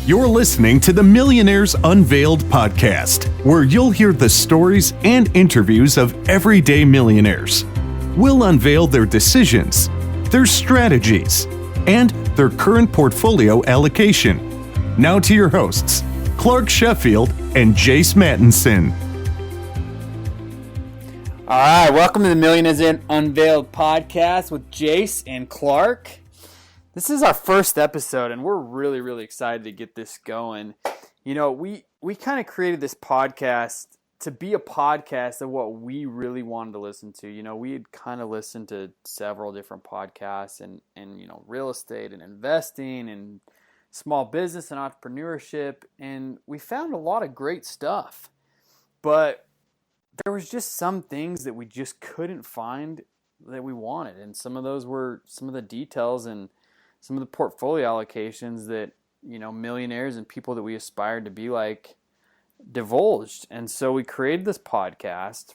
You're listening to the Millionaires Unveiled podcast, where you'll hear the stories and interviews of everyday millionaires. We'll unveil their decisions, their strategies, and their current portfolio allocation. Now to your hosts, Clark Sheffield and Jace Mattinson. All right, welcome to the Millionaires Unveiled podcast with Jace and Clark. This is our first episode, and we're really excited to get this going. You know, we kind of created this podcast to be a podcast of what we really wanted to listen to. You know, we had kind of listened to several different podcasts and you know, real estate and investing and small business and entrepreneurship, and we found a lot of great stuff. But there was just some things that we just couldn't find that we wanted, and some of those were some of the details and some of the portfolio allocations that, you know, millionaires and people that we aspired to be like divulged. And so we created this podcast,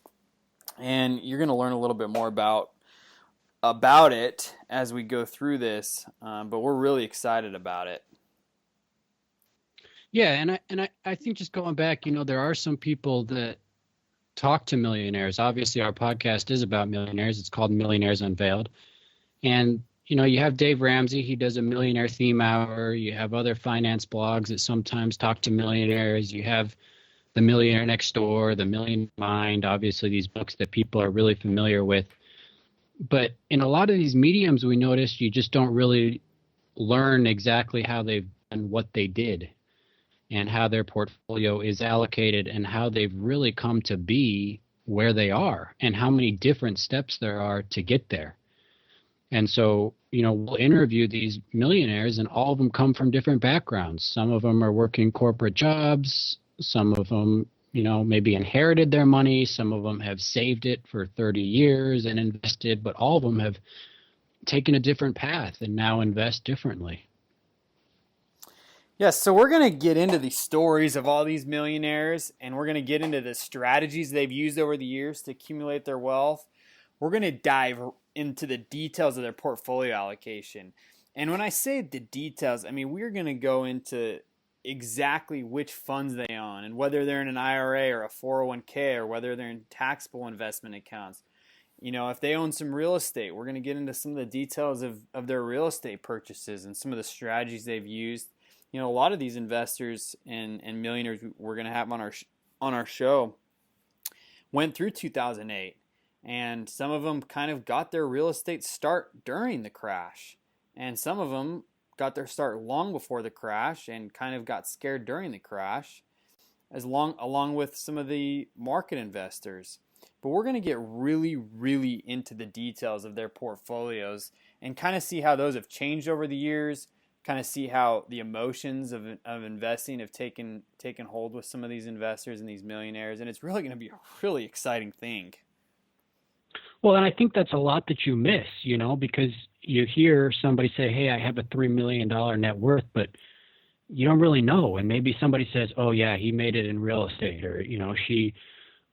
and you're going to learn a little bit more about it as we go through this, but we're really excited about it. Yeah, and I think just going back, you know, there are some people that talk to millionaires. Obviously, our podcast is about millionaires. It's called Millionaires Unveiled. And you know, you have Dave Ramsey, he does a millionaire theme hour. You have other finance blogs that sometimes talk to millionaires. You have The Millionaire Next Door, The Million Mind, obviously these books that people are really familiar with. But in a lot of these mediums, we noticed you just don't really learn exactly how they've done what they did and how their portfolio is allocated and how they've really come to be where they are and how many different steps there are to get there. And so, you know, we'll interview these millionaires, and all of them come from different backgrounds. Some of them are working corporate jobs. Some of them, you know, maybe inherited their money. Some of them have saved it for 30 years and invested, but all of them have taken a different path and now invest differently. Yes, so we're going to get into the stories of all these millionaires, and we're going to get into the strategies they've used over the years to accumulate their wealth. We're going to dive into the details of their portfolio allocation. And when I say the details, I mean, we're going to go into exactly which funds they own and whether they're in an IRA or a 401k or whether they're in taxable investment accounts. You know, if they own some real estate, we're going to get into some of the details of their real estate purchases and some of the strategies they've used. You know, a lot of these investors and millionaires we're going to have on our show went through 2008. And some of them kind of got their real estate start during the crash. And some of them got their start long before the crash and kind of got scared during the crash, along with some of the market investors. But we're going to get really into the details of their portfolios and kind of see how those have changed over the years, kind of see how the emotions of investing have taken hold with some of these investors and these millionaires. And it's really going to be a really exciting thing. Well, and I think that's a lot that you miss, you know, because you hear somebody say, hey, I have a $3 million net worth, but you don't really know. And maybe somebody says, oh, yeah, he made it in real estate, or, she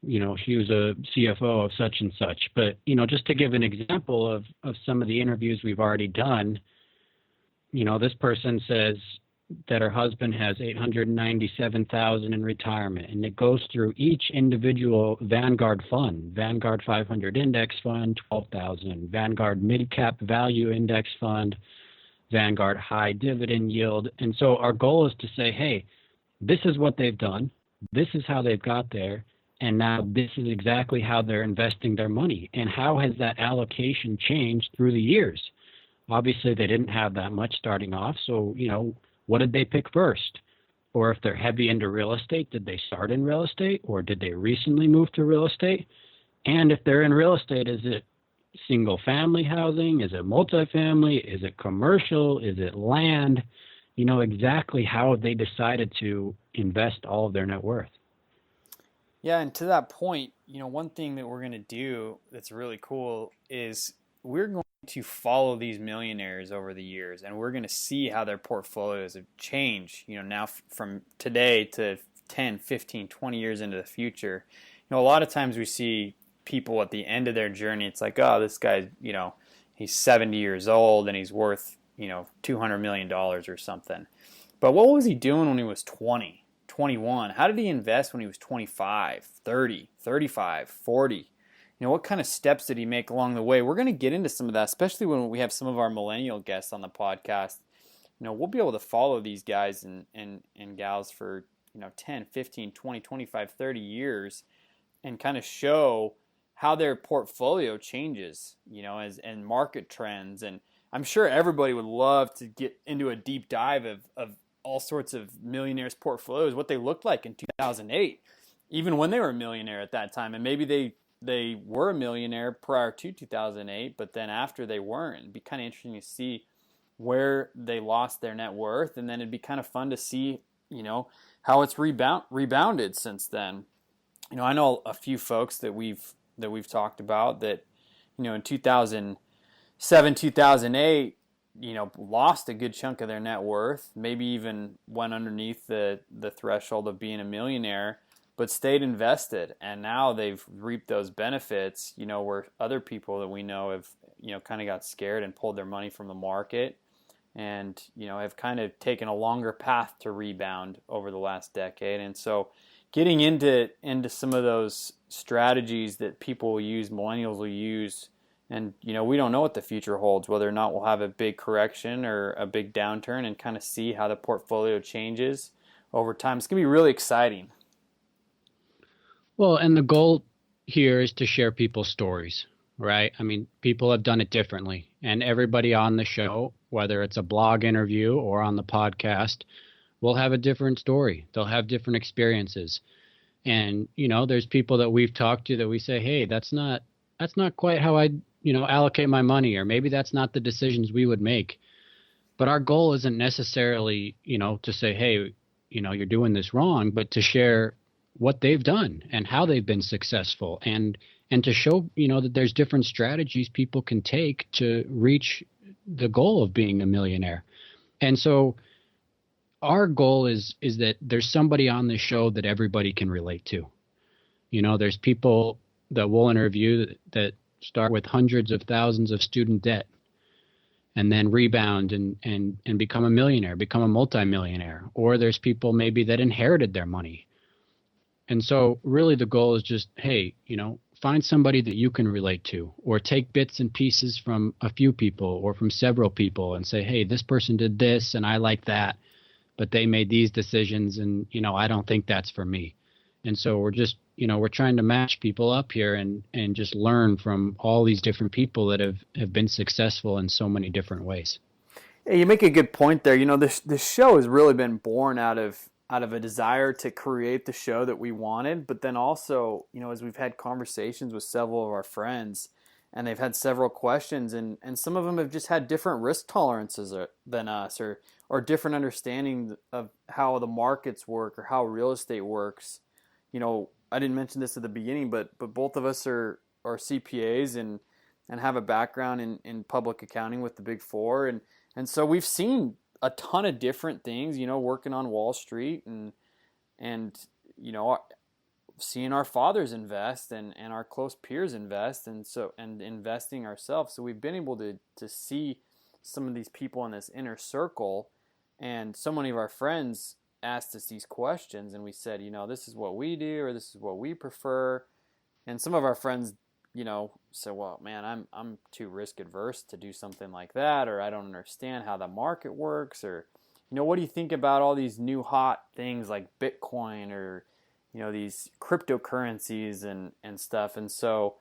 was a CFO of such and such. But, you know, just to give an example of some of the interviews we've already done, you know, this person says that her husband has $897,000 in retirement, and it goes through each individual Vanguard fund. Vanguard 500 Index Fund, $12,000. Vanguard Mid Cap Value Index Fund, Vanguard High Dividend Yield. And so our goal is to say, hey, this is what they've done. This is how they've got there. And now this is exactly how they're investing their money. And how has that allocation changed through the years? Obviously, they didn't have that much starting off. So, you know, what did they pick first? Or if they're heavy into real estate, did they start in real estate, or did they recently move to real estate? And if they're in real estate, is it single family housing? Is it multifamily? Is it commercial? Is it land? You know, exactly how they decided to invest all of their net worth. Yeah, and to that point, you know, one thing that we're going to do that's really cool is we're going to follow these millionaires over the years, and we're going to see how their portfolios have changed, you know, now from today to 10, 15, 20 years into the future. You know, a lot of times we see people at the end of their journey, it's like, oh, this guy, you know, he's 70 years old and he's worth $200 million or something. But what was he doing when he was 20, 21? How did he invest when he was 25, 30, 35, 40? What kind of steps did he make along the way? We're going to get into some of that, especially when we have some of our millennial guests on the podcast. We'll be able to follow these guys and gals for 10, 15, 20, 25, 30 years and kind of show how their portfolio changes, and market trends. And I'm sure everybody would love to get into a deep dive of all sorts of millionaires' portfolios, what they looked like in 2008, even when they were a millionaire at that time. And maybe they were a millionaire prior to 2008, but then after they weren't. It'd be kind of interesting to see where they lost their net worth, and then it'd be kind of fun to see, how it's rebounded since then. I know a few folks that we've talked about that, in 2007, 2008, lost a good chunk of their net worth, maybe even went underneath the threshold of being a millionaire, but stayed invested. And now they've reaped those benefits, where other people that we know have, kind of got scared and pulled their money from the market and, have kind of taken a longer path to rebound over the last decade. And so getting into some of those strategies that people will use, millennials will use, and we don't know what the future holds, whether or not we'll have a big correction or a big downturn, and kind of see how the portfolio changes over time. It's going to be really exciting. Well, and the goal here is to share people's stories, right? I mean, people have done it differently, and everybody on the show, whether it's a blog interview or on the podcast, will have a different story. They'll have different experiences. And, there's people that we've talked to that we say, hey, that's not quite how I, allocate my money, or maybe that's not the decisions we would make. But our goal isn't necessarily, to say, hey, you're doing this wrong, but to share what they've done and how they've been successful, and to show, that there's different strategies people can take to reach the goal of being a millionaire. And so our goal is that there's somebody on the show that everybody can relate to. There's people that we'll interview that start with hundreds of thousands of student debt and then rebound and become a millionaire, become a multimillionaire. Or there's people maybe that inherited their money. And so really the goal is just, hey, find somebody that you can relate to, or take bits and pieces from a few people or from several people and say, hey, this person did this and I like that, but they made these decisions and, I don't think that's for me. And so we're just, we're trying to match people up here and just learn from all these different people that have been successful in so many different ways. Yeah, you make a good point there. This show has really been born out of a desire to create the show that we wanted, but then also, as we've had conversations with several of our friends, and they've had several questions, and some of them have just had different risk tolerances than us, or different understanding of how the markets work or how real estate works. I didn't mention this at the beginning, but both of us are CPAs and have a background in public accounting with the Big Four, and so we've seen a ton of different things, working on Wall Street and seeing our fathers invest and our close peers invest, and investing ourselves. So we've been able to see some of these people in this inner circle, and so many of our friends asked us these questions, and we said, this is what we do, or this is what we prefer. And some of our friends, said, well, man, I'm too risk adverse to do something like that, or I don't understand how the market works, or, what do you think about all these new hot things like Bitcoin, or, these cryptocurrencies and stuff. And so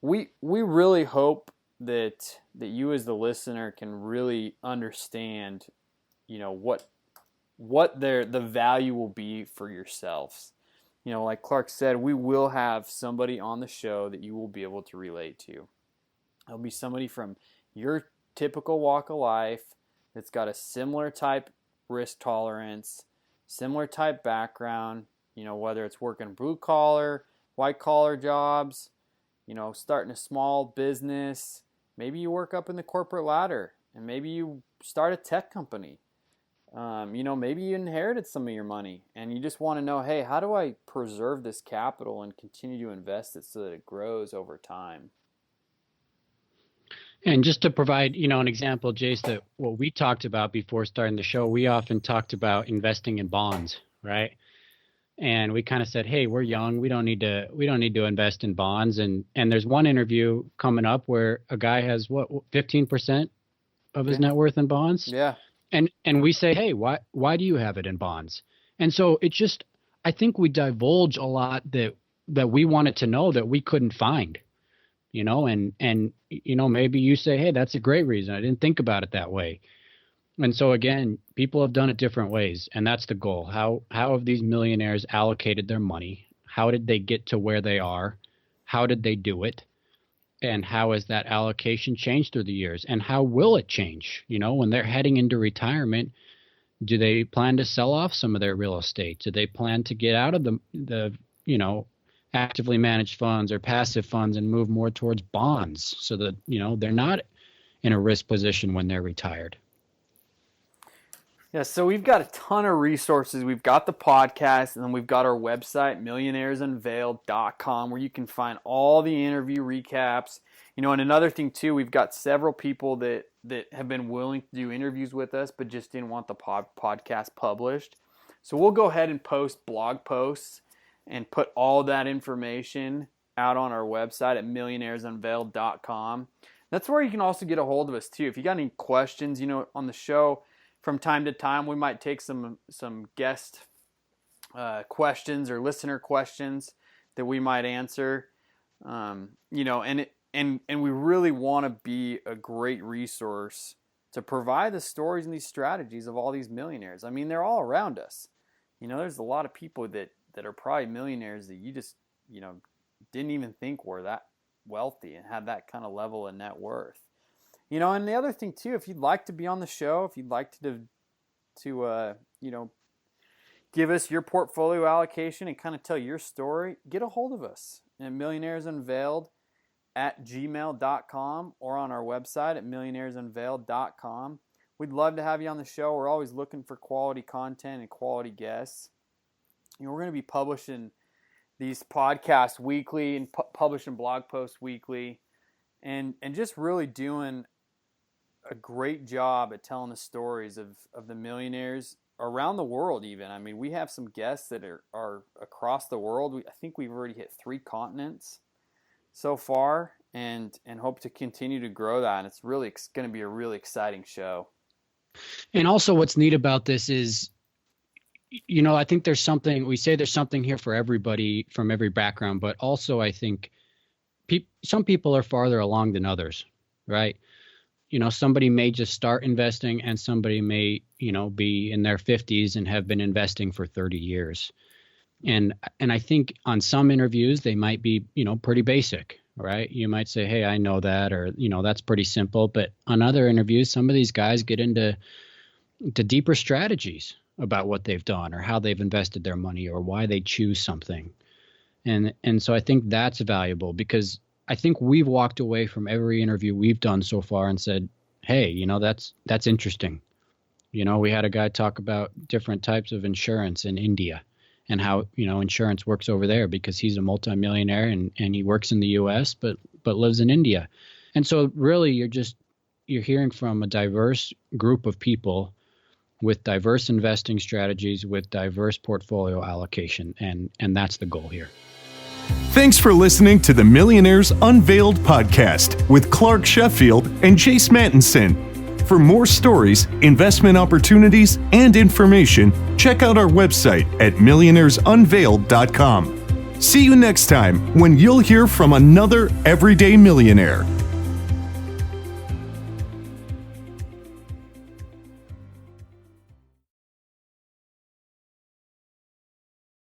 we really hope that you as the listener can really understand, what the value will be for yourselves. Like Clark said, we will have somebody on the show that you will be able to relate to. It'll be somebody from your typical walk of life that's got a similar type risk tolerance, similar type background, whether it's working blue collar, white collar jobs, starting a small business. Maybe you work up in the corporate ladder, and maybe you start a tech company. Maybe you inherited some of your money and you just want to know, hey, how do I preserve this capital and continue to invest it so that it grows over time? And just to provide, an example, Jace, that what we talked about before starting the show, we often talked about investing in bonds, right? And we kind of said, hey, we're young. We don't need to invest in bonds. And there's one interview coming up where a guy has 15% of his net worth in bonds. Yeah. And we say, hey, why do you have it in bonds? And so it's just, I think we divulge a lot that we wanted to know that we couldn't find, and maybe you say, hey, that's a great reason. I didn't think about it that way. And so again, people have done it different ways, and that's the goal. How have these millionaires allocated their money? How did they get to where they are? How did they do it? And how has that allocation changed through the years? And how will it change? When they're heading into retirement, do they plan to sell off some of their real estate? Do they plan to get out of the actively managed funds or passive funds and move more towards bonds so that, they're not in a risk position when they're retired? Yeah, so we've got a ton of resources. We've got the podcast, and then we've got our website, millionairesunveiled.com, where you can find all the interview recaps. And another thing, too, we've got several people that have been willing to do interviews with us, but just didn't want the podcast published. So we'll go ahead and post blog posts and put all that information out on our website at millionairesunveiled.com. That's where you can also get a hold of us, too. If you got any questions, on the show, from time to time, we might take some guest questions or listener questions that we might answer. And we really want to be a great resource to provide the stories and these strategies of all these millionaires. I mean, they're all around us. There's a lot of people that are probably millionaires that you just, didn't even think were that wealthy and had that kind of level of net worth. And the other thing too, if you'd like to be on the show, if you'd like to give us your portfolio allocation and kind of tell your story, get a hold of us at millionairesunveiled@gmail.com or on our website at millionairesunveiled.com. We'd love to have you on the show. We're always looking for quality content and quality guests. We're going to be publishing these podcasts weekly and publishing blog posts weekly, and just really doing a great job at telling the stories of the millionaires around the world even. I mean, we have some guests that are across the world. I think we've already hit 3 continents so far and hope to continue to grow that. And it's going to be a really exciting show. And also what's neat about this is, I think there's something here for everybody from every background, but also I think some people are farther along than others, right? Somebody may just start investing and somebody may, be in their 50s and have been investing for 30 years. And I think on some interviews, they might be, pretty basic, right? You might say, hey, I know that, or, that's pretty simple. But on other interviews, some of these guys get into deeper strategies about what they've done or how they've invested their money or why they choose something. And so I think that's valuable because I think we've walked away from every interview we've done so far and said, hey, that's interesting. We had a guy talk about different types of insurance in India and how, insurance works over there because he's a multimillionaire and he works in the US, but lives in India. And so really you're hearing from a diverse group of people with diverse investing strategies, with diverse portfolio allocation. And that's the goal here. Thanks for listening to the Millionaires Unveiled podcast with Clark Sheffield and Jace Mattinson. For more stories, investment opportunities, and information, check out our website at millionairesunveiled.com. See you next time when you'll hear from another everyday millionaire.